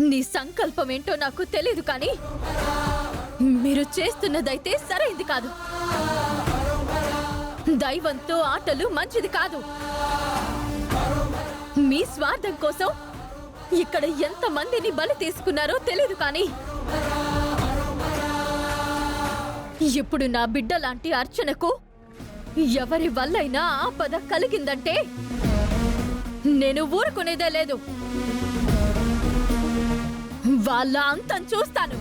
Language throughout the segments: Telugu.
నీ సంకల్పం ఏంటో నాకు తెలీదు, కానీ మీరు చేస్తున్నదైతే సరైంది కాదు. దైవంతో ఆటలు మంచిది కాదు. మీ స్వార్థం కోసం ఇక్కడ ఎంతమందిని బలి తీసుకున్నారో తెలీదు, కానీ ఇప్పుడు నా బిడ్డ లాంటి అర్చనకు ఎవరి వల్లైనా ఆపద కలిగిందంటే నేను ఊరుకునేదే లేదు. వాళ్ళ అంతం చూస్తాను.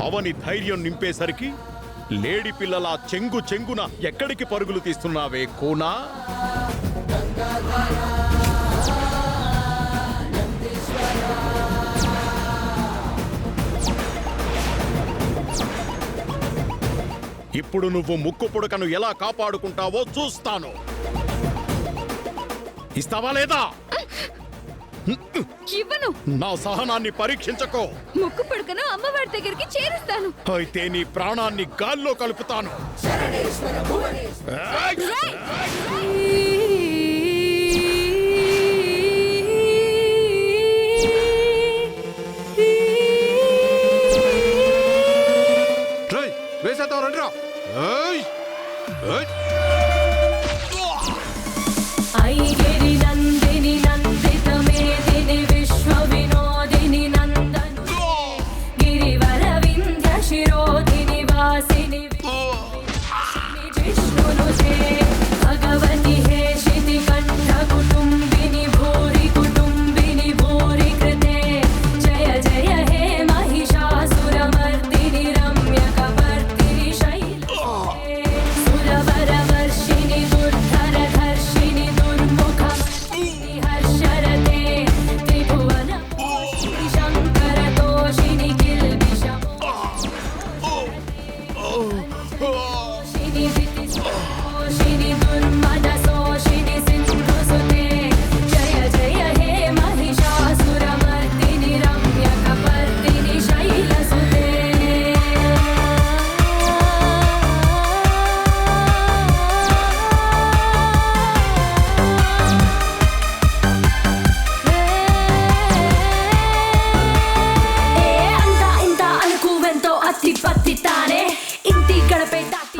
అవని ధైర్యం నింపేసరికి లేడి పిల్లల చెంగు చెంగున ఎక్కడికి పరుగులు తీస్తున్నావే కోనా? ఇప్పుడు నువ్వు ముక్కు పుడకను ఎలా కాపాడుకుంటావో చూస్తాను. ఇస్తావా లేదా? ఇవ్వను. నా సహనాన్ని పరీక్షించకో. ముక్కు పుడకను అమ్మవారి దగ్గరికి చేరుస్తాను. అయితే నీ ప్రాణాన్ని గాల్లో కలుపుతాను. వేసేద్దాం రండిరా.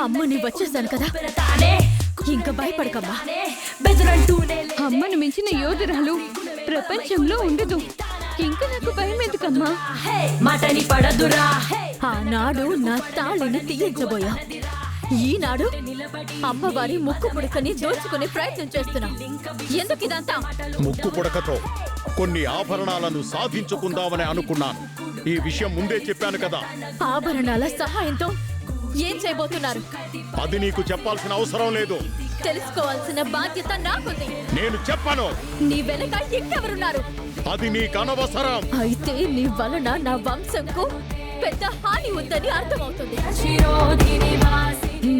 అమ్మని వచ్చేసాను కదా, ఇంకా భయపడకమ్మా. అమ్మను మించిన యోధురాలు ప్రపంచంలో ఉండదు. ఇంకా నాకు భయం ఎందుకమ్మా? ఆనాడు నా తాళిని తీయించబోయా, ఈనాడు అమ్మవారి ముక్కు పుడకని దోచుకునే ప్రయత్నం చేస్తున్నా. ఎందుకు ఇదంతా? ముక్కు పుడకతో కొన్ని ఆభరణాలను సాధించుకుందామని అనుకున్నాను. ఈ విషయం ముందే చెప్పాను కదా. ఆభరణాల సహాయంతో ఏం చేయబోతున్నారు? అది నీకు చెప్పాల్సిన అవసరం లేదు. తెలుసుకోవాల్సిన బాధ్యత నాకుంది. నేను చెప్పను. నీ వెనక ఇంకెవరున్నారు? అది నీకు అనవసరం. అయితే నీ వలన నా వంశంకు పెద్ద హాని ఉందని అర్థమవుతుంది.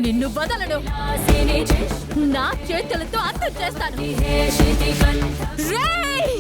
నిన్ను వదలను. నా చేతులతో అంతం చేస్తాను. రేయ్!